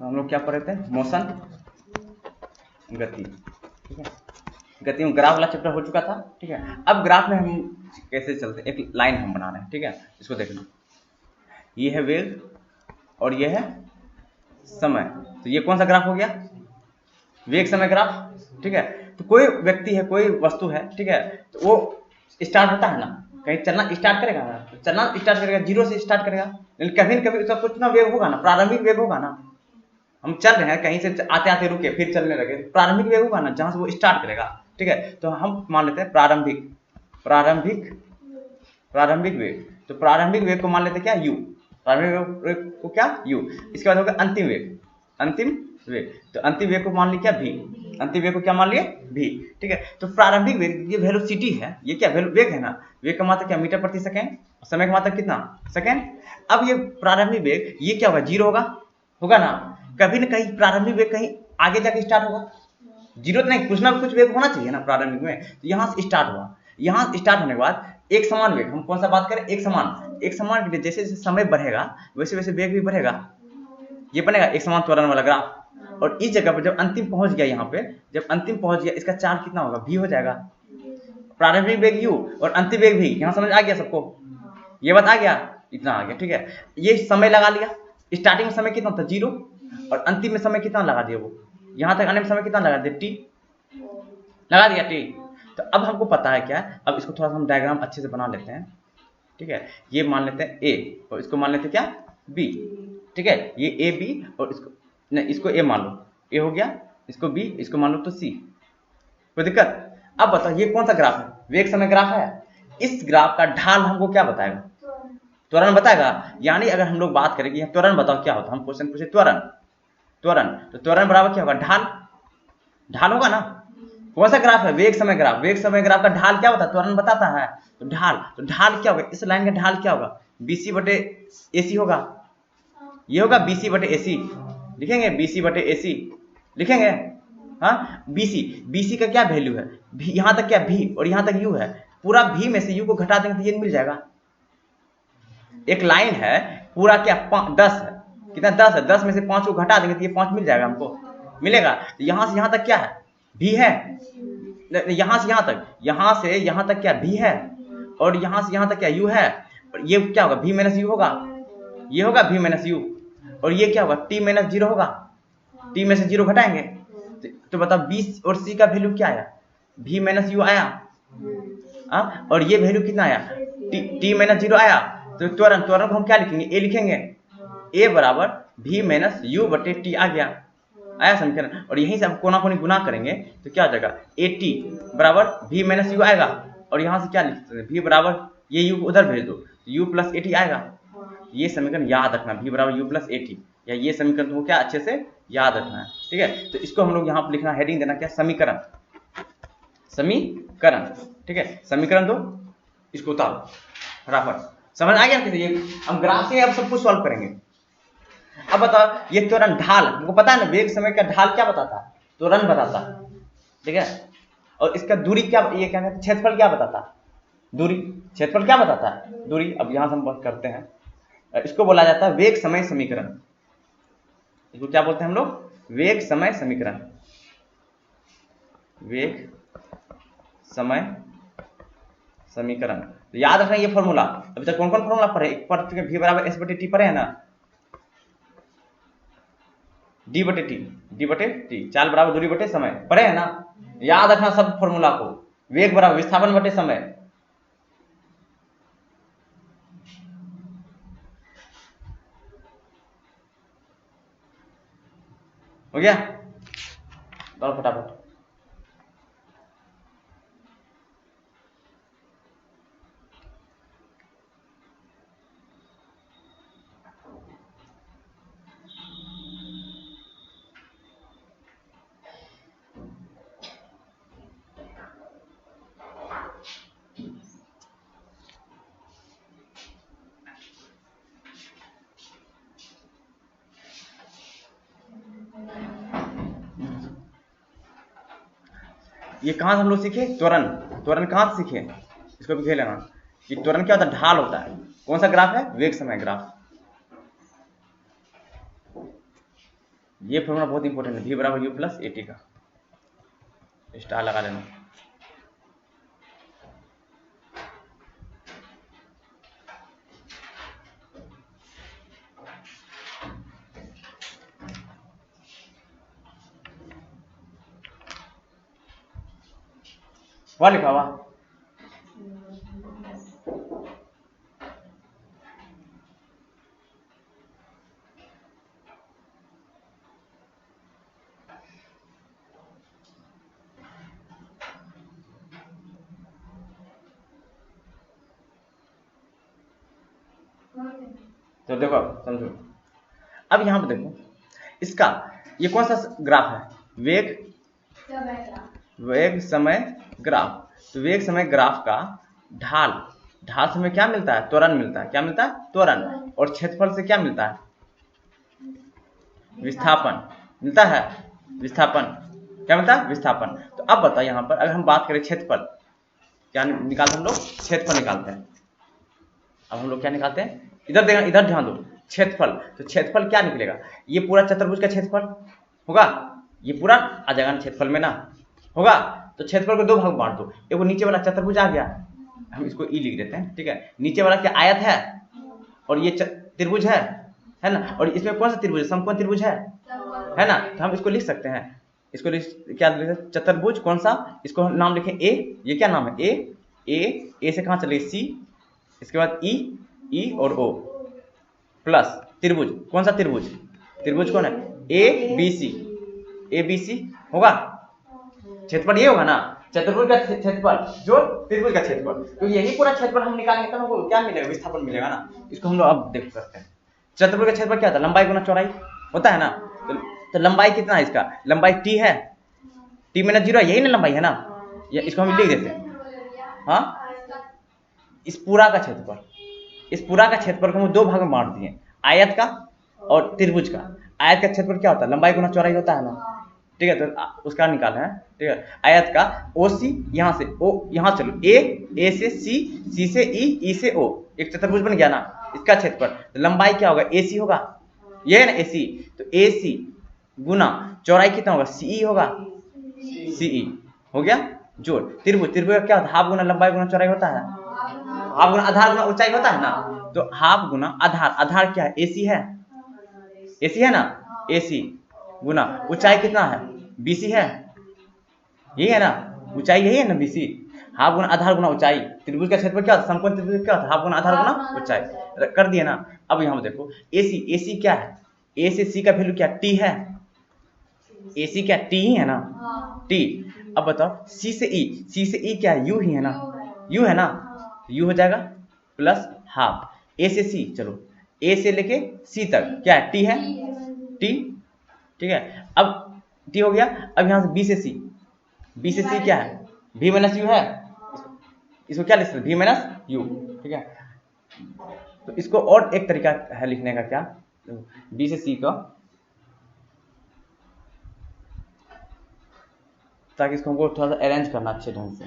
तो हम लोग क्या पढ़ रहे थे, मोशन, गति, ठीक है। गति में ग्राफ वाला चैप्टर हो चुका था, ठीक है। अब ग्राफ में हम कैसे चलते हैं, एक लाइन हम बना रहे हैं, ठीक है। इसको देखना, ये है वेग और ये है समय, तो ये कौन सा ग्राफ हो गया, वेग समय ग्राफ, ठीक है। तो कोई व्यक्ति है, कोई वस्तु है, ठीक है, तो वो स्टार्ट होता है ना, कहीं चलना स्टार्ट करेगा ना, तो चलना स्टार्ट करेगा, जीरो से स्टार्ट करेगा, लेकिन कभी न कभी उसका कुछ ना वेग होगा ना, प्रारंभिक वेग होगा ना। हम चल रहे हैं, कहीं से आते आते रुके, फिर चलने लगे, प्रारंभिक वेग होगा ना, जहां से वो स्टार्ट करेगा, ठीक है। तो हम मान लेते हैं प्रारंभिक वेग, तो प्रारंभिक वेग को मान लेते हैं क्या, u, प्रारंभिक वेग को क्या, u। इसके बाद होगा अंतिम वेग, तो अंतिम वेग को मान लिया क्या, v, अंतिम वेग को क्या मान लिया, v, ठीक है। तो प्रारंभिक वेग ये वेलोसिटी है, ये क्या वेग है ना, वेग का मात्रा क्या, मीटर प्रति सेकेंड, समय का मात्रा कितना, सेकेंड। अब ये प्रारंभिक वेग ये क्या होगा, जीरो होगा ना, कभी न कहीं प्रारंभिक वेग कहीं आगे जाके स्टार्ट होगा, जीरो नहीं, कुछ ना कुछ वेग होना चाहिए ना प्रारंभिक में, तो यहाँ से स्टार्ट हुआ, यहाँ स्टार्ट होने के बाद एक समान वेग, हम कौन सा बात करें, एक समान के लिए जैसे जैसे समय बढ़ेगा वैसे वैसे वेग भी बढ़ेगा, ये बनेगा एक समान त्वरण वाला ग्राफ। और इस जगह पर जब अंतिम पहुंच गया, यहाँ पे जब अंतिम पहुंच गया, इसका चार्ज कितना होगा, v हो जाएगा, प्रारंभिक वेग u और अंतिम वेग v, यहाँ समझ आ गया सबको, ये बात आ गया, इतना आ गया, ठीक है। ये समय लगा लिया, स्टार्टिंग में समय कितना था, जीरो, और अंतिम में समय कितना लगा दिया, वो यहाँ तक आने में समय कितना लगा दिया, t लगा दिया, t। तो अब हमको पता है क्या, अब इसको थोड़ा सा हम डायग्राम अच्छे से बना लेते हैं, ठीक है। ये मान लेते हैं a और इसको मान लेते हैं क्या, b, ठीक है। ये a b और इसको नहीं, इसको a मान लो, a हो गया, इसको b, इसको मान लो तो c, कोई दिक्कत। अब बताओ ये कौन सा ग्राफ है, वेग समय ग्राफ है। इस ग्राफ का ढाल हमको क्या बताएगा, त्वरण बताएगा। यानी अगर हम लोग बात करें कि त्वरण बताओ क्या होता है, हम क्वेश्चन पूछे त्वरण, तो त्वरण बराबर क्या होगा, ढाल होगा ना। कौन सा ग्राफ है, वेग समय ग्राफ का ढाल क्या होता है, त्वरण बताता है, तो ढाल क्या होगा, इस लाइन का ढाल क्या होगा, BC बटे AC होगा, ये होगा BC बटे AC, लिखेंगे BC बटे AC लिखेंगे, हाँ। BC का क्या वैल्यू है, यहाँ तक क्या V और यहाँ तक U है, पूरा V में से U को घटा देंगे तो ये मिल जाएगा। एक लाइन है पूरा क्या 10 है, कितना 10 है, 10 में से 5 को घटा देंगे तो ये 5 मिल जाएगा, हमको मिलेगा। यहाँ से यहाँ तक क्या है, V है, यहाँ से यहाँ तक क्या V है, और यहाँ से यहाँ तक क्या U है, और ये क्या होगा, V माइनस U होगा, ये होगा V माइनस U, और ये क्या होगा, T माइनस 0 होगा, T में से 0 घटाएंगे तो बताओ B और C का वैल्यू क्या आया, V माइनस U आया, और ये वैल्यू कितना आया, T माइनस 0 आया। तो त्वरण को हम क्या लिखेंगे, A लिखेंगे, A बराबर V माइनस U बटे T आ गया, आया समीकरण। और यहीं से हम कोना कोनी गुना करेंगे तो क्या हो जाएगा, AT बराबर V माइनस U आएगा, और यहाँ से क्या लिख सकते हैं, V बराबर ये U को उधर भेज दो, U प्लस AT आएगा। ये समीकरण याद रखना, V बराबर U प्लस AT, या ये समीकरण को क्या अच्छे से याद रखना है, ठीक है। तो इसको हम लोग यहाँ पर लिखना, हेडिंग देना क्या, समीकरण, ठीक है। समीकरण दो, इसको उतारो फटाफट, समझ आ गया। ये हम ग्राफ से अब सब कुछ सॉल्व करेंगे। अब बताओ ये त्वरण ढाल, हमको पता है ना, वेग समय का ढाल क्या बताता है, त्वरण बताता है, ठीक है। और इसका दूरी क्या, ये क्या कहते हैं, क्षेत्रफल क्या बताता है, क्षेत्रफल क्या बताता है, दूरी। अब यहां से हम बात करते हैं, इसको बोला जाता है वेग समय समीकरण, इसको क्या बोलते हैं हम लोग, वेग समय समीकरण, वेग समय समीकरण। तो याद रखना ये फॉर्मूला, अभी तक कौन कौन फॉर्मूला पढ़े, एक पर V बराबर S बटे T पढ़े है ना, D बटे T, चाल बराबर दूरी बटे समय पढ़े है ना, याद रखना सब फॉर्मूला को। वेग बराबर विस्थापन बटे समय, हो गया, चलो फटाफट। ये कहां से हम लोग सीखे, त्वरण कहां से सीखे, इसको भी खेल लेना कि त्वरण क्या होता है, ढाल होता है। कौन सा ग्राफ है, वेग समय ग्राफ। ये फॉर्मूला बहुत इंपॉर्टेंट है, v बराबर u प्लस ए टी का, स्टार लगा लेना। वहाँ लिखा हुआ तो देखो समझो, अब यहाँ पे देखो इसका ये कौन सा ग्राफ है, वेग समय ग्राफ। तो वेग समय ग्राफ का ढाल से हमें क्या मिलता है, त्वरण मिलता है। क्या मिलता है, त्वरण। और क्षेत्रफल से क्या मिलता है, विस्थापन मिलता है। विस्थापन क्या मिलता है, विस्थापन। तो अब बताओ यहाँ पर अगर हम बात करें क्षेत्रफल, क्या निकालते हम लोग, क्षेत्रफल निकालते हैं। अब हम लोग क्या निकालते हैं, इधर देखना, इधर ध्यान दो, क्षेत्रफल। तो क्षेत्रफल क्या निकलेगा, ये पूरा चतुर्भुज का क्षेत्रफल होगा, ये पूरा आ जाएगा ना क्षेत्रफल में ना, होगा। तो क्षेत्रफल को दो भाग बांट दो, एक नीचे वाला चतुर्भुज आ गया, हम इसको ई लिख देते हैं, ठीक है। नीचे वाला क्या आयत है, और ये त्रिभुज है ना। और इसमें कौन सा त्रिभुज है, समकोण त्रिभुज है ना। तो हम इसको लिख सकते हैं, इसको क्या लिख सकते, चतुर्भुज कौन सा, इसको नाम लिखें ए। ये क्या नाम है, ए से कहाँ चले, सी, इसके बाद ई और ओ, प्लस त्रिभुज कौन सा, त्रिभुज कौन है, ए बी सी होगा। क्षेत्रफल ये होगा ना, चतुर्भुज का क्षेत्रफल जो त्रिभुज का क्षेत्रफल। तो यही पूरा क्षेत्रफल हम निकालेंगे तो हमको क्या मिलेगा, विस्थापन मिलेगा ना। इसको हम लोग अब देख सकते हैं। चतुर्भुज का क्षेत्रफल क्या होता है, लंबाई गुना चौड़ाई होता है ना। तो लंबाई कितना है इसका, लंबाई टी है, टी माइनस जीरो, यही ना लंबाई है ना। इसको हम लिख देते हैं, हाँ। इस पूरा का क्षेत्रफल को हम दो भाग में बांट दिए, आयत का और त्रिभुज का। आयत का क्षेत्रफल क्या होता है, लंबाई गुना चौड़ाई होता है ना, ठीक है। तो उसका निकालना है, ठीक है। आयत का ओ सी, यहाँ से ओ, यहाँ चलो ए से सी से ई से ओ, एक चतुर्भुज बन गया ना। इसका क्षेत्रफल, तो लंबाई क्या होगा, ए सी होगा, ये है ना ए सी। तो ए सी गुना चौड़ाई कितना होगा, सी होगा, सी हो गया जोड़। त्रिभुज का क्या होता है, हाफ गुना लंबाई गुना चौड़ाई होता है, हाफ गुना आधार गुना ऊंचाई होता है ना। तो हाफ गुना आधार क्या है, एसी है ना, एसी गुना ऊंचाई कितना है, बीसी है, यही है ना, ऊंचाई यही है ना, बीसी। हाफ गुना आधार गुना ऊंचाई। त्रिभुज का क्षेत्रफल क्या होता है, समकोण त्रिभुज क्या होता है, हाफ गुना आधार गुना ऊंचाई, कर दिए ना। अब यहाँ देखो एसी क्या है, ए से सी का वैल्यू क्या, टी है, एसी क्या टी ही है ना, टी। अब बताओ सी से ई क्या है, यू ही है ना, यू है ना, यू हो जाएगा प्लस हाफ ए से सी, चलो ए से लेके सी तक क्या है, टी है, टी, ठीक है। अब टी हो गया। अब यहाँ से बी से सी क्या है, v माइनस यू है, इसको क्या लिख सकते, v माइनस यू, ठीक है। तो इसको और एक तरीका है लिखने का, क्या, बी से सी का, ताकि इसको हमको थोड़ा सा अरेंज करना अच्छे ढंग से,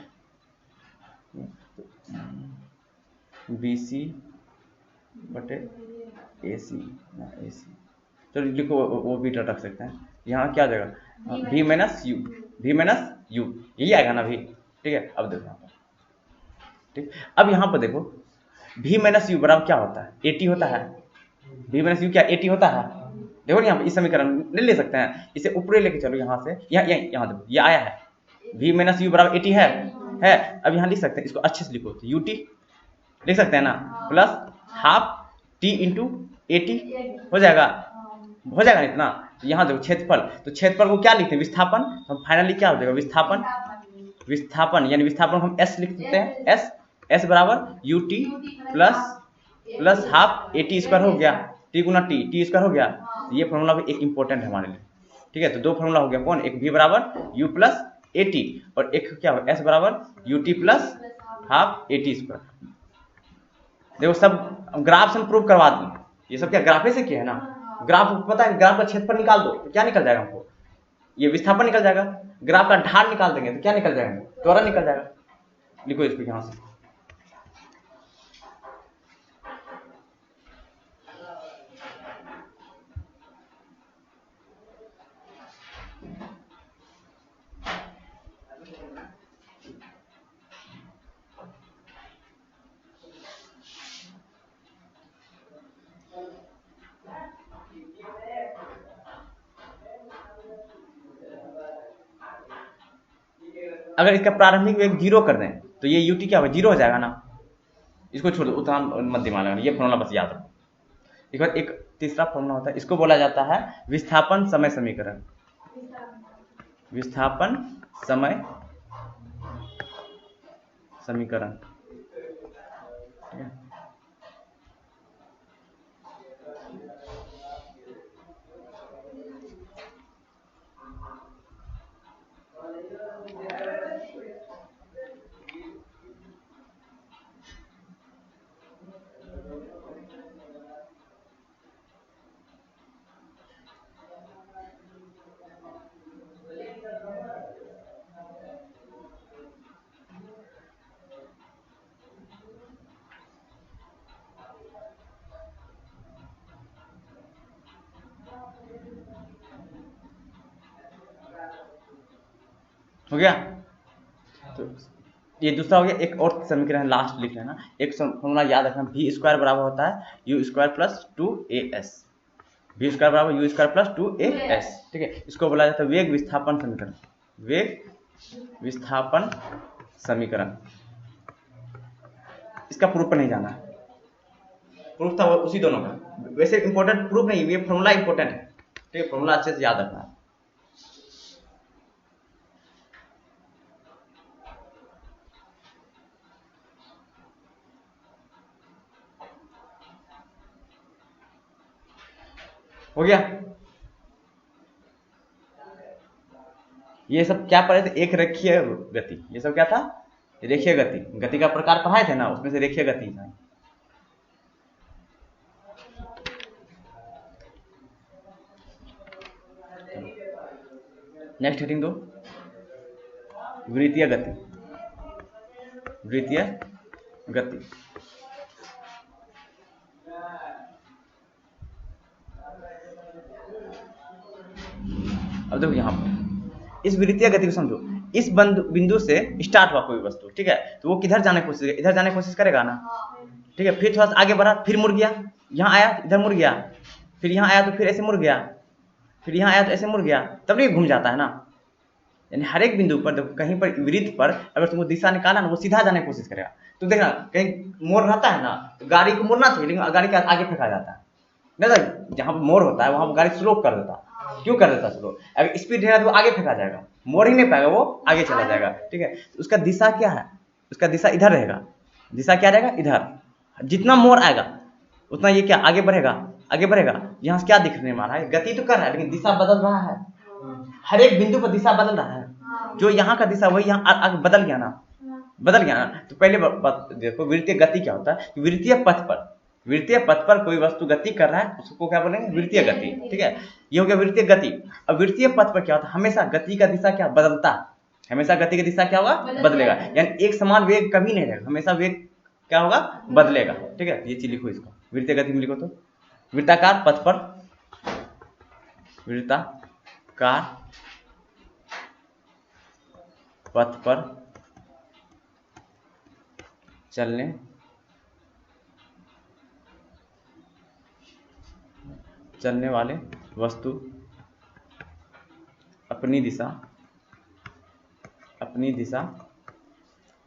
बी सी बटे ए सी, चलो लिखो, वो भी रख सकते हैं। यहाँ क्या आ जाएगा, v माइनस यू, यही आएगा ना भी, ठीक है। अब देखो यहाँ पर, ठीक। अब यहाँ पर देखो v माइनस यू बराबर क्या होता है, एटी होता है। v माइनस यू क्या, एटी होता है। देखो यहाँ पर इस समीकरण ले सकते हैं, इसे ऊपर लेके चलो, यहाँ से यहाँ देखो ये आया है, v माइनस यू बराबर एटी है। अब यहाँ लिख सकते हैं, इसको अच्छे से लिखो, तो यू टी लिख सकते हैं ना, plus half T into eighty हो जाएगा ना इतना। यहाँ देखो क्षेत्रफल, तो क्षेत्रफल को क्या लिखते हैं, विस्थापन। तो फाइनली क्या हो जाएगा, विस्थापन यानी विस्थापन हम एस लिख सकते हैं, एस बराबर U T plus half A T square हो गया, टी गुना टी स्क्वायर हो गया। ये फॉर्मूला भी एक इंपॉर्टेंट है हमारे लिए, ठीक है। तो दो फॉर्मूला हो गया, कौन, एक v बराबर यू प्लस ए टी, और एक क्या हो, एस बराबर U T plus half A T square. देखो सब ग्राफ से हम प्रूव करवा दें, ये सब क्या ग्राफे से किया है ना। ग्राफ पता है, ग्राफ का क्षेत्रफल निकाल दो तो क्या निकल जाएगा हमको, ये विस्थापन निकल जाएगा। ग्राफ का ढाल निकाल देंगे तो क्या निकल जाएगा, त्वरण निकल जाएगा। लिखो इसको यहाँ से, अगर इसका प्रारंभिक वेग 0 कर दें तो ये ut क्या होगा, 0 हो जाएगा ना। इसको छोड़ दो, उतना मत दिमाग लगाना, ये फॉर्मूला बस याद रखो। एक बार एक तीसरा फॉर्मूला होता है, इसको बोला जाता है विस्थापन समय समीकरण। विस्थापन समय समीकरण, ठीक है। हो गया, तो ये दूसरा हो गया। एक और समीकरण लास्ट लिख लेना, एक फॉर्मूला याद रखना, v स्क्वायर बराबर होता है u square plus 2as। v square बराबर u स्क्वायर प्लस 2as, ठीक है। इसको बोला जाता है वेग विस्थापन समीकरण। वेग विस्थापन समीकरण, इसका प्रूफ पर नहीं जाना है, प्रूफ था वो उसी दोनों का। वैसे इंपॉर्टेंट प्रूफ नहीं, ये फॉर्मूला इंपॉर्टेंट है, ठीक है। फॉर्मूला अच्छे से याद रखना है। हो गया। ये सब क्या पढ़े थे, एक रेखीय गति, ये सब क्या था, रेखीय गति। गति का प्रकार पढ़ाए थे ना, उसमें से रेखीय गति था। नेक्स्ट हेडिंग दो, वृत्तीय गति। वृत्तीय गति, अब देखो यहाँ पर इस वृत्तीय गति को समझो। इस बिंदु से स्टार्ट हुआ कोई वस्तु, ठीक है, तो वो किधर जाने की कोशिश करेगा, इधर जाने की कोशिश करेगा ना, ठीक है। फिर थोड़ा सा आगे बढ़ा, फिर मुड़ गया, यहाँ आया इधर मुड़ गया, फिर यहाँ आया तो फिर ऐसे मुड़ गया, फिर यहाँ आया तो ऐसे मुड़ गया, तब नहीं घूम जाता है ना। यानी हर एक बिंदु पर देखो, कहीं पर वृत्त पर अगर तुमको दिशा निकाला ना, वो सीधा जाने की कोशिश करेगा। तो देखना कहीं मोड़ रहता है ना, तो गाड़ी को मुड़ना चाहिए, लेकिन गाड़ी के आगे फेंका जाता है नहीं, तो जहाँ पर मोड़ होता है वहाँ पर गाड़ी स्लो कर देता है। क्यों कर देता स्लो, अगर स्पीड रहेगा तो वो आगे फेंका जाएगा, मोड़ ही नहीं पाएगा, वो आगे चला जाएगा, ठीक है। तो उसका दिशा क्या है, उसका दिशा इधर रहेगा। दिशा क्या रहेगा, इधर। जितना मोड़ आएगा उतना ये क्या आगे बढ़ेगा, आगे बढ़ेगा। यहाँ से क्या दिखने वाला है, गति तो कर रहा है लेकिन दिशा बदल रहा है। हर एक बिंदु पर दिशा बदल रहा है। जो यहाँ का दिशा वही यहाँ आगे बदल गया ना, बदल गया ना। तो पहले देखो वृत्तीय गति क्या होता है, वृत्तीय पथ पर कोई वस्तु गति कर रहा है, उसको क्या बोलेंगे, वृत्तीय गति, ठीक है। ये हो गया वृत्तीय गति। अब वृत्तीय पथ पर क्या होता है, हमेशा गति का दिशा क्या बदलता है, हमेशा गति की दिशा क्या होगा, बदलेगा। यानी एक समान वेग कभी नहीं रहेगा, हमेशा वेग क्या होगा, बदलेगा, ठीक है। ये चीज लिखो, इसको वृत्तीय गति में लिखो तो वृत्ताकार पथ पर, वृत्ताकार पथ पर चलने वाले वस्तु अपनी दिशा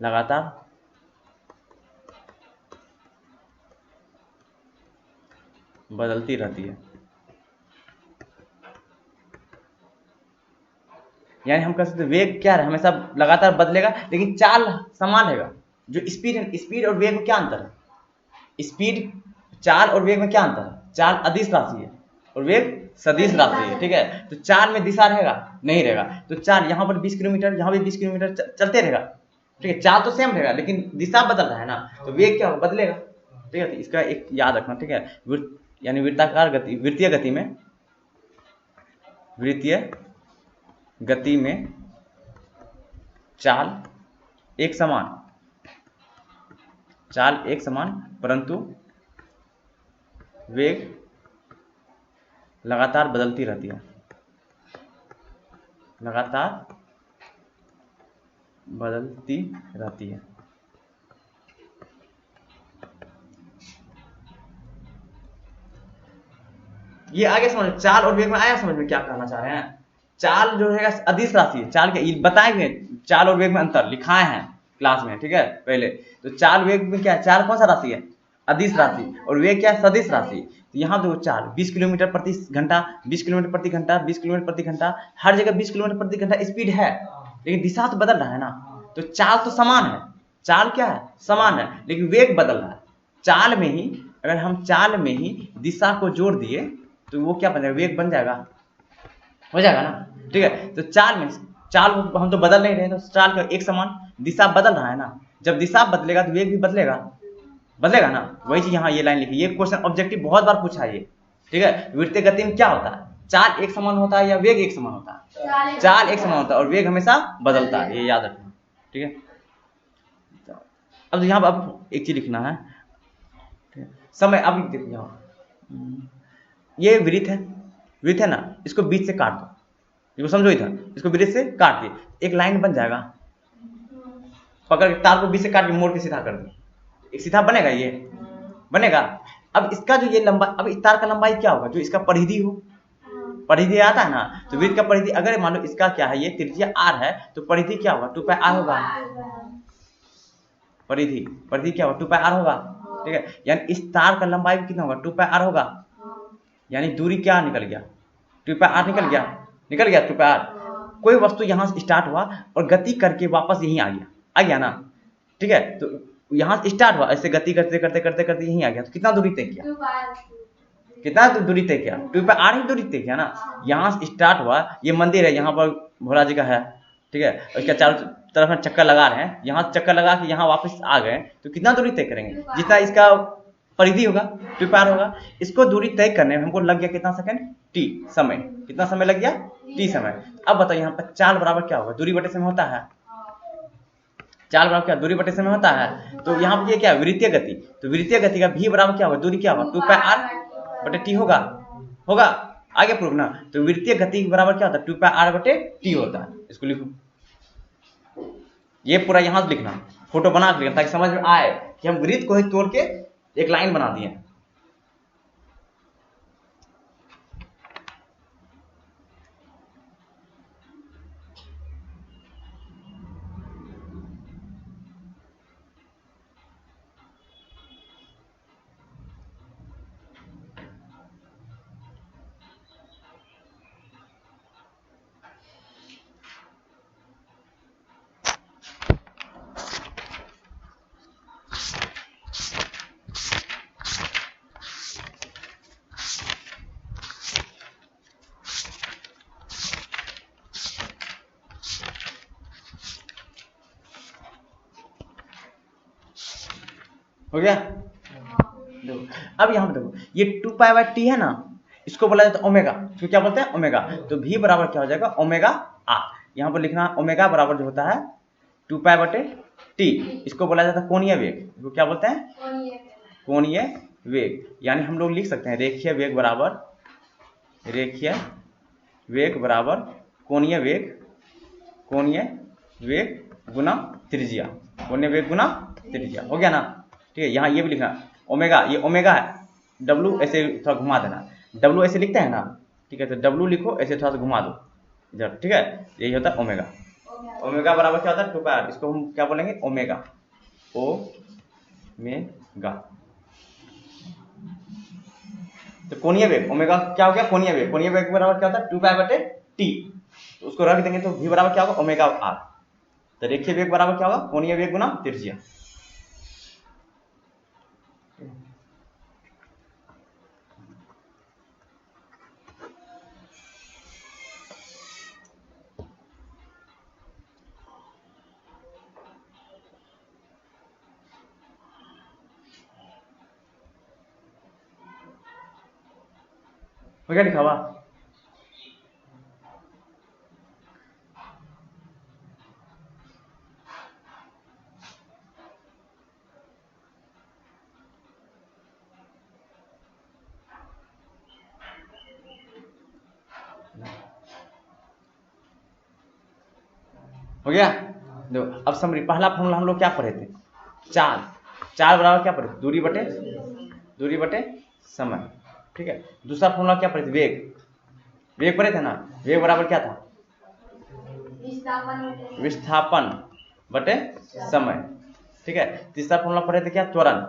लगातार बदलती रहती है। यानी हम कह सकते वेग क्या है, हमेशा लगातार बदलेगा लेकिन चाल समान रहेगा। जो स्पीड और वेग में क्या अंतर है, स्पीड, चाल और वेग में क्या अंतर है, चाल अदिश राशि है और वेग सदिश राशि है, ठीक है। तो चाल में दिशा रहेगा नहीं रहेगा, तो चाल यहाँ पर 20 किलोमीटर, यहाँ भी 20 किलोमीटर चलते रहेगा, ठीक है। चाल तो सेम रहेगा लेकिन दिशा बदल रहा है ना, तो वेग क्या होगा, बदलेगा, ठीक है। तो इसका एक याद रखना, ठीक है। यानी वृत्ताकार गति, वृत्तीय गति में चाल एक समान परंतु वेग लगातार बदलती रहती है, ये आगे समझ, चाल और वेग में आया समझ में क्या कहना चाह रहे हैं। चाल जो है अदिश राशि है, चाल के बताए हुए चाल और वेग में अंतर लिखाए हैं क्लास में, ठीक है पहले। तो चाल वेग में क्या है, चाल कौन सा राशि है, अदिश राशि, और वेग क्या है, सदिश राशि। तो यहाँ देखो चाल 20 किलोमीटर प्रति घंटा, 20 किलोमीटर प्रति घंटा, 20 किलोमीटर प्रति घंटा, हर जगह 20 किलोमीटर प्रति घंटा स्पीड है, लेकिन दिशा तो बदल रहा है ना। तो चाल तो समान है, चाल क्या है, समान है, लेकिन वेग बदल रहा है। चाल में ही, अगर हम चाल में ही दिशा को जोड़ दिए तो वो क्या बन जाएगा, वेग बन जाएगा, हो जाएगा ना, ठीक है। तो चाल में, चाल हम तो बदल नहीं रहे, तो चाल का एक समान, दिशा बदल रहा है ना, जब दिशा बदलेगा तो वेग भी बदलेगा, बदलेगा ना। वही चीज यहाँ ये लाइन लिखी, ये क्वेश्चन ऑब्जेक्टिव बहुत बार पूछा है ये, ठीक है। वृत्तीय गति में क्या होता है, चाल एक समान होता है या वेग एक समान होता है, चाल एक समान होता है और वेग हमेशा बदलता है, ये याद रखना, ठीक है। अब यहाँ पर अब एक चीज लिखना है, समय। अब देखिए ये वृत्त है, वृत्त है ना, इसको बीच से काट दो, इसको समझो इधर, इसको बीच से काट के एक लाइन बन जाएगा, पकड़ के तार को बीच से काट के मोड़ के सीधा कर दो, एक सीधा बनेगा, ये बनेगा। अब इसका जो ये लंबा, अब इस तार का लंबाई क्या होगा, जो इसका परिधि हो, परिधि आता है ना, तो वृत्त का परिधि, अगर मान लो इसका क्या है, ये त्रिज्या r है, तो परिधि क्या होगा, 2πr होगा, परिधि, परिधि क्या होगा, 2πr होगा, ठीक है। यानी इस तार का लंबाई कितना होगा, 2πr होगा, यानी दूरी क्या निकल गया, 2πr निकल गया, निकल गया 2πr। कोई वस्तु यहाँ से स्टार्ट हुआ और गति करके वापस यहीं आ गया ना, ठीक है। तो यहाँ से स्टार्ट हुआ, ऐसे गति करते करते करते करते यहीं आ गया, तो कितना दूरी तय किया, कितना दूरी तय किया, 2πr ही दूरी तय किया ना। यहाँ से स्टार्ट हुआ, ये मंदिर है, यहाँ पर भोला जी का है, ठीक है, इसका चारों तरफ में चक्कर लगा रहे हैं, यहाँ से चक्कर लगा के यहाँ वापस आ गए, तो कितना दूरी तय करेंगे, जितना इसका परिधि होगा 2πr होगा। इसको दूरी तय करने में हमको लग गया कितना सेकंड, t समय, कितना समय लग गया, t समय। अब बताओ यहाँ पर चाल बराबर क्या होगा, दूरी बटे समय होता है, चाल बराबर क्या, दूरी बटे समय होता है। तो यहाँ पर ये क्या है, वृत्तीय गति, तो वृत्तीय गति का v बराबर क्या होगा, दूरी क्या होगा, 2πr बटे t होगा, होगा आगे प्रूफ ना। तो वृत्तीय गति बराबर क्या होता है, 2πr बटे t होता है। इसको लिखो, ये पूरा यहाँ से लिखना, फोटो बना के लिखना, ताकि समझ में आए कि हम वृत्त को ही तोड़ के एक लाइन बना दिए। हो गया, देखो अब यहाँ पे देखो, ये 2π/t है ना, इसको बोला जाता है ओमेगा, इसको क्या बोलते हैं, ओमेगा। तो v बराबर क्या हो जाएगा, ओमेगा r। यहाँ पर लिखना ओमेगा बराबर जो होता है 2π/t, इसको बोला जाता है कोणीय वेग, इसको क्या बोलते हैं, कोणीय वेग। यानी हम लोग लिख सकते हैं रेखीय वेग बराबर, रेखीय वेग बराबर कोणीय वेग, कोणीय वेग गुना त्रिज्या, कोणीय वेग गुना त्रिज्या, हो गया ना, ठीक है। यहाँ ये भी लिखना ओमेगा, ये ओमेगा है, डब्लू ऐसे थोड़ा घुमा देना, डब्लू ऐसे लिखते हैं ना, ठीक है, तो डब्लू लिखो ऐसे थोड़ा सा घुमा दो इधर, ठीक है, यही होता है ओमेगा। ओमेगा बराबर क्या होता है, 2πr, इसको हम क्या बोलेंगे, ओमेगा, ओमेगा। तो कोणीय वेग, ओमेगा क्या हो गया, कोणीय वेग, कोणीय वेग बराबर क्या होता है, 2π/t, तो उसको रख देंगे, तो v बराबर क्या होगा, ओमेगा r। तो रेखीय वेग बराबर क्या होगा, कोणीय वेग गुना त्रिज्या। हो गया लिखा हुआ, हो गया। देखो अब समरी, पहला फॉर्मूला हम लोग क्या पढ़े थे, चाल, चाल बराबर क्या पढ़े, दूरी बटे समय, ठीक है। दूसरा फॉर्मूला क्या पढ़े थे, वेग, वेग पढ़े थे ना, वेग बराबर क्या था, विस्थापन बटे समय। ठीक है, तीसरा फॉर्मूला पढ़े थे क्या, त्वरण।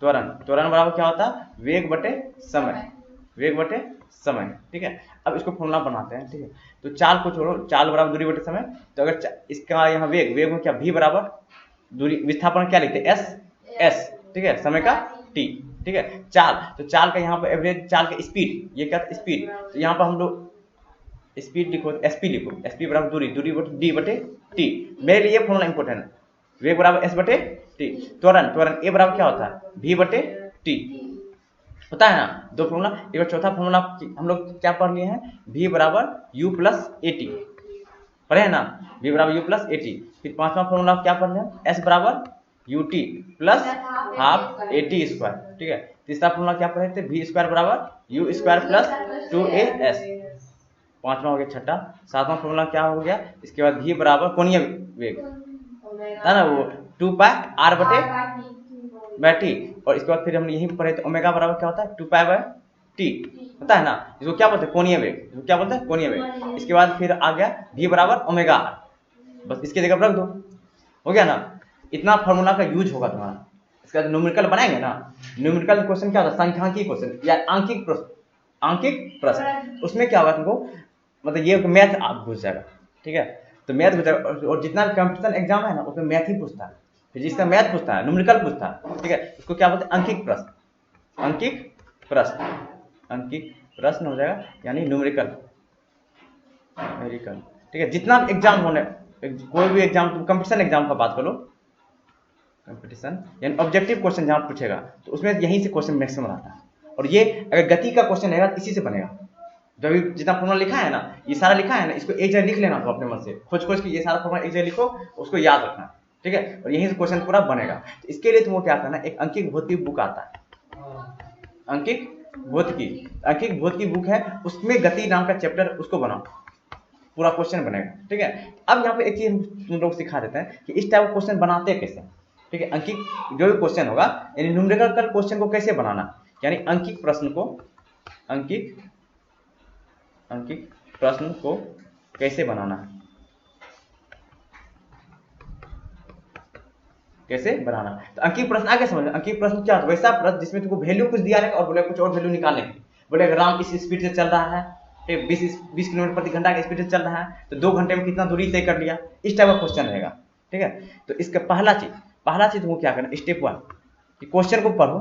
त्वरण त्वरण बराबर क्या होता है, वेग बटे समय, वेग बटे समय। ठीक है, अब इसको फॉर्मूला बनाते हैं। ठीक है, तो चाल को छोड़ो, चाल बराबर दूरी बटे समय। तो अगर इसका यहाँ वेग, वेग में क्या v बराबर दूरी, विस्थापन क्या लिखते हैं, s। ठीक है, समय का t। ठीक है, चाल, तो चाल का यहाँ पर एवरेज, चाल का स्पीड, ये क्या स्पीड, तो यहाँ पर हम लोग स्पीड लिखो, sp लिखो, sp बराबर दूरी, दूरी बटे d बटे t। मेरे लिए फॉर्मूला इंपोर्टेंट है, वेग बराबर s बटे t। त्वरण, त्वरण a बराबर क्या होता है, v बटे t होता है ना, दो फॉर्मूला। एक और चौथा फॉर्मूला हम लोग क्या पढ़ लिए हैं, v बराबर u प्लस at पढ़े हैं ना, v बराबर u प्लस at। फिर पांचवा फॉर्मूला क्या पढ़ रहे हैं, s बराबर ut plus half at square. ठीक है, तीसरा फॉर्मूला क्या पढ़े थे, v स्क्वायर बराबर u स्क्वायर प्लस 2as। पांचवा हो गया, छठा। सातवां फॉर्मूला क्या हो गया, इसके बाद v बराबर कोणीय वेग है ना, वो 2 पाई r बटे t। और इसके बाद फिर हम यहीं पढ़े थे ओमेगा बराबर क्या होता है, 2 पाई बाय t होता है ना, इसको क्या बोलते हैं, कोणीय वेग, इसको क्या बोलते हैं, कोणीय वेग। इसके बाद फिर आ गया v बराबर ओमेगा r, बस इसके जगह पर रख दो, हो गया ना। इतना फॉर्मूला का यूज होगा तुम्हारा। इसके बाद न्यूमेरिकल बनाएंगे ना, न्यूमेरिकल क्वेश्चन क्या होता है, सांख्यिकी क्वेश्चन या आंकिक प्रश्न, आंकिक प्रश्न। उसमें क्या होगा तुमको, मतलब ये मैथ आप घुस जाएगा। ठीक है, तो मैथ घुस जाएगा, और जितना भी कंपटीशन एग्जाम है ना उसमें मैथ ही पूछता है, फिर जिसका मैथ पूछता है, न्यूमेरिकल पूछता है। ठीक है, उसको क्या बोलते हैं, अंकिक प्रश्न, अंकिक प्रश्न, अंकिक प्रश्न हो जाएगा, यानी न्यूमेरिकल, न्यूमेरिकल। ठीक है, जितना एग्जाम होने, कोई भी एग्जाम, तुम कंपटीशन एग्जाम का बात करो, कंपटीशन यानी ऑब्जेक्टिव क्वेश्चन जहां पूछेगा, तो उसमें यहीं से क्वेश्चन मैक्सिमम आता है। और ये अगर गति का क्वेश्चन रहेगा इसी से बनेगा। जो भी जितना फॉर्मूला लिखा है ना, ये सारा लिखा है ना, इसको एक जगह लिख लेना तो अपने मन से खोज खोज के ये सारा फॉर्मूला एक जगह लिखो, उसको याद रखना। ठीक है, और यहीं से क्वेश्चन पूरा बनेगा। तो इसके लिए तुमको क्या करना, एक अंकिक भौतिकी बुक आता है, अंकिक भौतिकी, अंकिक भौतिकी बुक है, उसमें गति नाम का चैप्टर, उसको बनाओ, पूरा क्वेश्चन बनेगा। ठीक है, अब यहाँ पे एक चीज तुम लोग सिखा देते हैं कि इस टाइप का क्वेश्चन बनाते कैसे। ठीक है, अंकिक जो भी क्वेश्चन होगा, यानी न्यूमेरिकल क्वेश्चन को कैसे बनाना, यानी अंकिक प्रश्न को, अंकिक अंकिक प्रश्न को कैसे बनाना है, कैसे बनाना। तो अंकिक प्रश्न आगे समझ, अंकिक प्रश्न क्या होता है, वैसा प्रश्न जिसमें तुमको वैल्यू कुछ दिया रहेगा और बोले कुछ और वैल्यू निकालने की, बोले अगर राम इस स्पीड से चल रहा है, 20 किलोमीटर प्रति घंटा की स्पीड से चल रहा है, तो 2 घंटे में कितना दूरी तय कर लिया, इस टाइप का क्वेश्चन रहेगा। ठीक है, तो इसका पहला चीज तुमको क्या करना, स्टेप 1 कि क्वेश्चन को पढ़ो,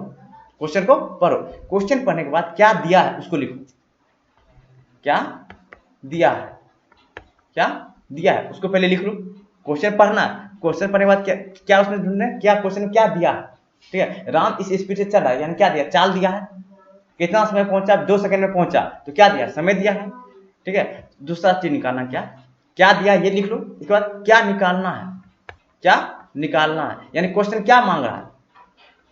क्वेश्चन को पढ़ो, क्वेश्चन पढ़ने के बाद क्या दिया है उसको लिखो, क्या दिया है, क्या दिया है उसको पहले लिख लो। क्वेश्चन पढ़ना, क्वेश्चन पढ़ने के बाद क्या क्या उसमें ढूंढना है, क्या क्वेश्चन में क्या दिया है। ठीक है, राम इस स्पीड से चल रहा है, यानी क्या दिया, चाल दिया है, कितना समय पहुंचा, 2 सेकंड में पहुंचा, तो क्या दिया, समय दिया है। ठीक है, दूसरा चीज निकालना, क्या क्या दिया ये लिख लो। इसके बाद क्या निकालना है, क्या निकालना है, यानी क्वेश्चन क्या मांग रहा है,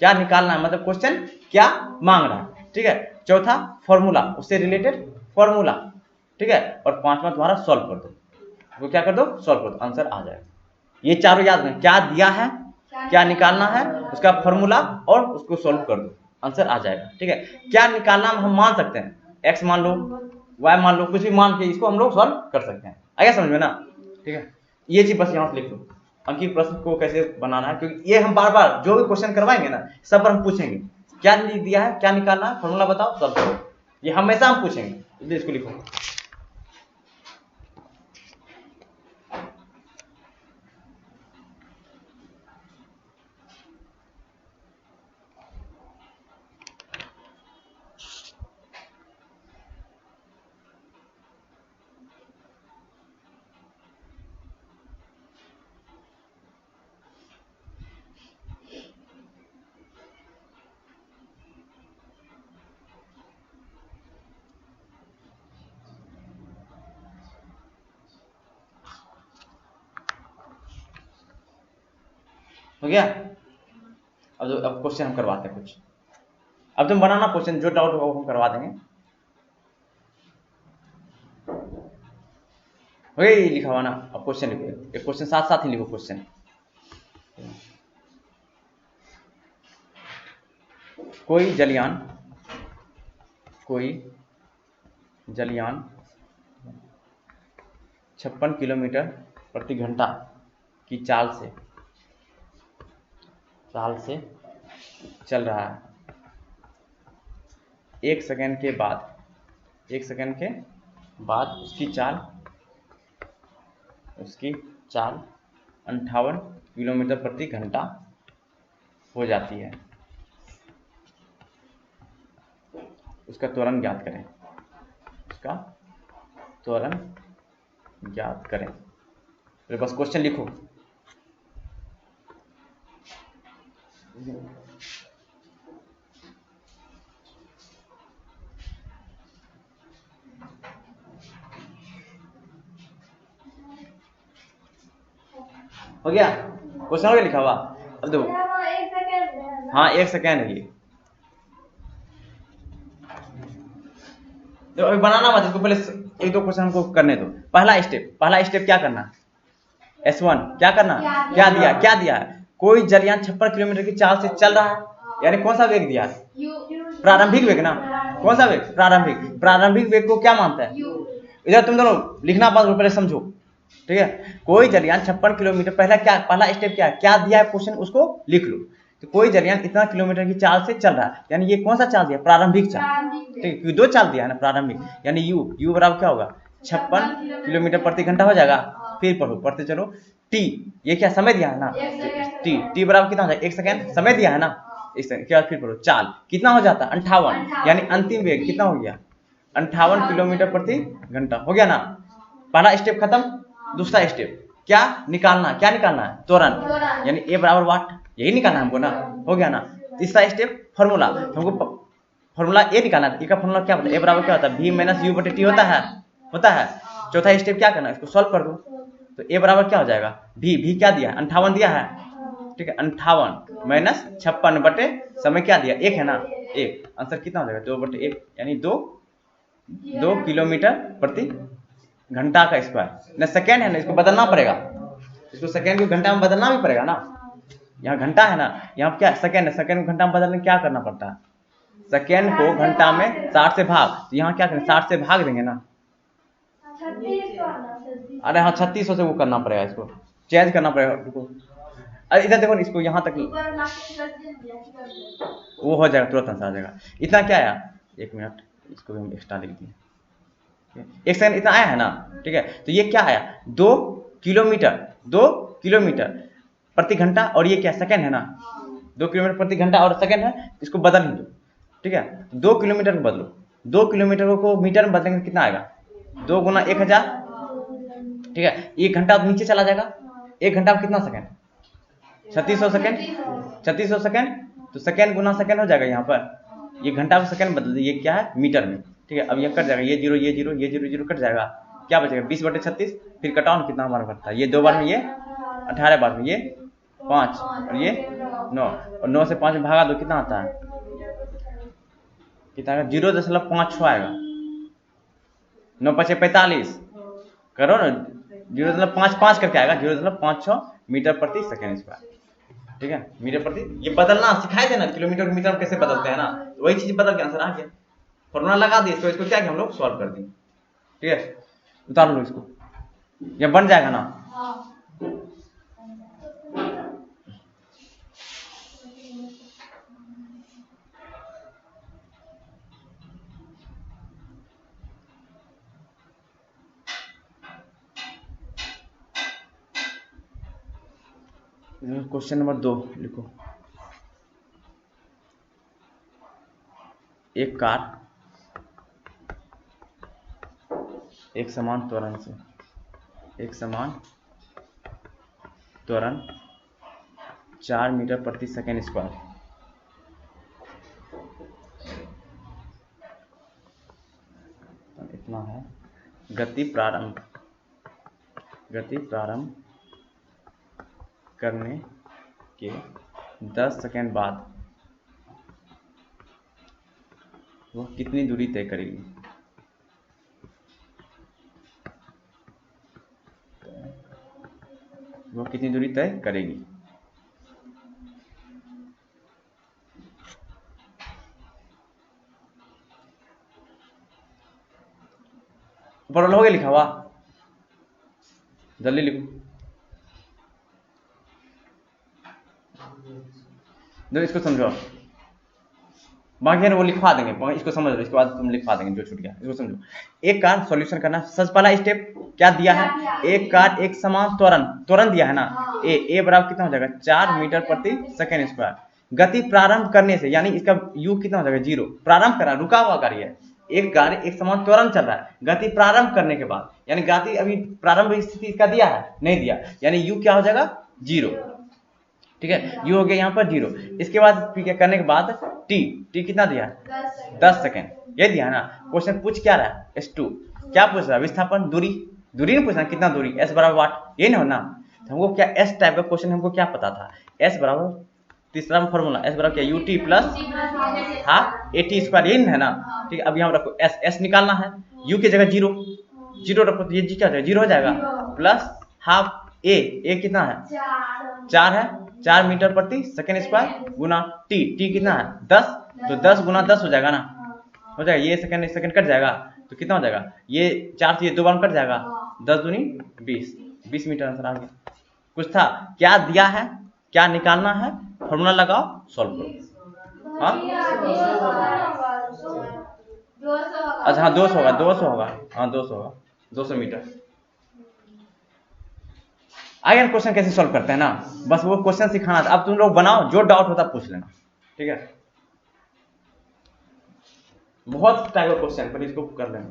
क्या निकालना है, मतलब क्वेश्चन क्या मांग रहा है। ठीक है, चौथा फॉर्मूला, उससे रिलेटेड फॉर्मूला। ठीक है, और पांचवा तुम्हारा सॉल्व कर दो, वो क्या कर दो, सॉल्व कर दो, आंसर आ जाएगा। ये चारों याद रखें, क्या दिया है, क्या निकालना है, उसका फॉर्मूला, और उसको सॉल्व कर दो, आंसर आ जाएगा। ठीक है, क्या निकालना हम मान सकते हैं, एक्स मान लो, वाई मान लो, कुछ भी मान के इसको हम लोग सॉल्व कर सकते हैं। आगे समझ में ना। ठीक है, ये चीज बस यहाँ से लिख लो, अंकित प्रश्न को कैसे बनाना है, क्योंकि ये हम बार बार जो भी क्वेश्चन करवाएंगे ना, सब पर हम पूछेंगे क्या दिया है, क्या निकालना है, फॉर्मूला बताओ, सॉल्व करो, ये हमेशा हम पूछेंगे, इसलिए इसको लिखो। हो गया, अब क्वेश्चन हम करवाते हैं कुछ, अब तुम बनाना क्वेश्चन, जो डाउट होगा वो हम करवा देंगे। हो गया, ये लिखा हुआ ना, अब क्वेश्चन लिखो, एक क्वेश्चन साथ साथ ही लिखो क्वेश्चन। कोई जलयान 56 किलोमीटर प्रति घंटा की चाल से चल रहा है। 1 सेकंड के बाद उसकी चाल 58 किलोमीटर प्रति घंटा हो जाती है। उसका त्वरण ज्ञात करें। तो बस क्वेश्चन लिखो। हो गया क्वेश्चन, हो गया लिखा हुआ। अब देखो, हाँ 1 सेकेंड है ये। तो अभी बनाना मत, इसको पहले 1-2 क्वेश्चन हमको करने दो। पहला स्टेप क्या करना है? S1 क्या करना, क्या दिया है? कोई जलयान 56 किलोमीटर की चाल से चल रहा है, यानी कौन सा वेग दिया है? प्रारंभिक वेग ना। कौन सा वेग? प्रारंभिक वेग को क्या मानता है? इधर तुम दोनों लिखना बात पहले समझो, ठीक है। कोई जलयान 56 किलोमीटर, पहला स्टेप क्या दिया है क्वेश्चन, उसको लिख लो। तो कोई जलयान इतना किलोमीटर की चाल से चल रहा है, यानी ये कौन सा चाल दिया? प्रारंभिक चाल, ठीक है। 2 चाल दिया है ना, प्रारंभिक, यानी यू बराबर क्या होगा? 56 किलोमीटर प्रति घंटा हो जाएगा। फिर पढ़ते चलो, टी, ये क्या समय दिया है ना, टी बराबर कितना हो जाएगा? 1 सेकेंड समय दिया है ना, इस के बाद फिर पढ़ो चाल कितना हो जाता है? 58, यानी अंतिम वेग कितना हो गया? 58 किलोमीटर प्रति घंटा हो गया ना। पहला स्टेप खत्म। दूसरा स्टेप क्या निकालना है? त्वरण, यानी ए बराबर वाट, यही निकालना है हमको ना, हो गया ना। तीसरा स्टेप फॉर्मूला, हमको फॉर्मूला ए निकालना है। ए का फॉर्मूला क्या होता है? ए बराबर क्या होता है? v माइनस यू बटे टी होता है। चौथा स्टेप क्या करना है? इसको सॉल्व कर दो। तो ए बराबर क्या हो जाएगा? v क्या दिया है? 58 दिया है, ठीक है। 58 माइनस 56 बटे समय क्या दिया? 1 है ना, 1। आंसर कितना हो जाएगा? 2/1, यानी 2 किलोमीटर प्रति घंटा का स्क्वायर ना। सेकेंड है ना, इसको बदलना पड़ेगा, इसको सेकेंड को घंटा में बदलना भी पड़ेगा ना। यहाँ घंटा है ना, यहाँ क्या सेकेंड है, सेकेंड को घंटा में बदलने क्या करना पड़ता है? सेकेंड को घंटा में 60 से भाग, तो यहाँ क्या करें? 60 से भाग देंगे ना। अरे हाँ 3600 से वो करना पड़ेगा, इसको चेंज करना पड़ेगा। अरे इधर देखो, इसको यहाँ तक वो हो जाएगा, तुरंत आंसर आ जाएगा। इतना क्या आया? 1 मिनट, इसको भी हम एक्स्ट्रा लिख दिए। 1 सेकंड इतना आया है ना, ठीक है। तो ये क्या आया? 2 किलोमीटर प्रति घंटा, और ये क्या सेकंड है ना, 2 किलोमीटर प्रति घंटा और सेकंड है, इसको बदल ही दो, ठीक है। 2 किलोमीटर को बदलो, 2 किलोमीटर को मीटर में बदलेंगे कितना आएगा? 2 गुना 1000, ठीक है। 1 घंटा नीचे चला जाएगा, 1 घंटा में कितना सेकंड? 3600 सेकंड। तो सेकंड गुना सेकंड हो जाएगा यहाँ पर। ये घंटा में सेकंड बदल दे, ये क्या है? मीटर में, ठीक है। अब ये कट जाएगा, ये जीरो कट जाएगा, क्या बचेगा? 20/36। फिर कटाओ कितना बार बढ़ता है? ये 2 बार में, ये 18 बार में, ये 5 और ये 9, और 9 से 5 में भागा दो, कितना आता है? कितना? 0.56 आएगा। 9 5 45 करो ना, 0.55 करके आएगा, 0.56 मीटर प्रति सेकेंड स्क्वायर, ठीक है। मीटर प्रति, ये बदलना सिखाए थे ना, किलोमीटर को मीटर में कैसे बदलते हैं ना, तो वही चीज बदल के आंसर आ गया। फॉर्मूला लगा दिए, तो इसको क्या किया हम लोग? सॉल्व कर दिए, ठीक है। उतार लो इसको, ये बन जाएगा ना। क्वेश्चन नंबर 2 लिखो। एक कार एक समान त्वरण 4 मीटर प्रति सेकेंड स्क्वायर इतना है। गति प्रारंभ करने के 10 सेकेंड बाद वह कितनी दूरी तय करेगी? ऊपर हो गया लिखा हुआ, जल्दी लिखो। जो इसको समझो, बाकी है वो लिखवा देंगे, इसको समझ लो, इसके बाद तुम लिखवा देंगे जो छूट गया। इसको समझो, एक कार सॉल्यूशन करना। सबसे पहला स्टेप क्या दिया है, एक कार एक समान त्वरण दिया है ना, ए बराबर कितना हो जाएगा 4 मीटर प्रति सेकेंड स्क्वायर। गति प्रारंभ करने से, यानी इसका यू कितना हो जाएगा 0। प्रारंभ करा, रुका हुआ गाड़ी है, एक गाड़ी एक समान त्वरण चल रहा है, गति प्रारंभ करने के बाद, यानी गति अभी प्रारंभ स्थिति इसका दिया है, नहीं दिया, यानी यू क्या हो जाएगा 0। ठीक है, यू हो गया यहाँ पर 0। इसके बाद क्या करने के बाद टी कितना दिया है 10 सेकेंड, ये दिया है ना। क्वेश्चन पूछ क्या रहा है S2, क्या पूछ रहा है, विस्थापन, दूरी नहीं पूछना, कितना दूरी, S बराबर वाट, ये नहीं होना। तो हमको क्या S टाइप का क्वेश्चन हमको क्या पता था, S बराबर तीसरा फॉर्मूला, S बराबर क्या UT plus half AT square, यही है ना। ठीक है, अब यहाँ रखो S निकालना है, U की जगह 0 रखो तो ये जी क्या हो जाएगा 0 हो जाएगा, प्लस हाफ A कितना है 4 है, 4 मीटर प्रति सेकेंड स्क्वायर, गुना टी कितना है 10, तो 10 गुना 10 हो जाएगा ना, हो जाएगा, ये सेकंड कट जाएगा, तो कितना हो जाएगा, ये 4 से ये 2 बार कट जाएगा, 10 दूनी 20 मीटर आंसर आ गया। कुछ था क्या दिया है, क्या निकालना है, फॉर्मूला लगाओ, सॉल्व करो। हाँ अच्छा, हाँ 200 होगा, हाँ 200 मीटर। आगे क्वेश्चन कैसे सॉल्व करते हैं ना, बस वो क्वेश्चन सिखाना था। अब तुम लोग बनाओ, जो डाउट होता पूछ लेना, ठीक है। बहुत टाइप का क्वेश्चन पर इसको कर लेना।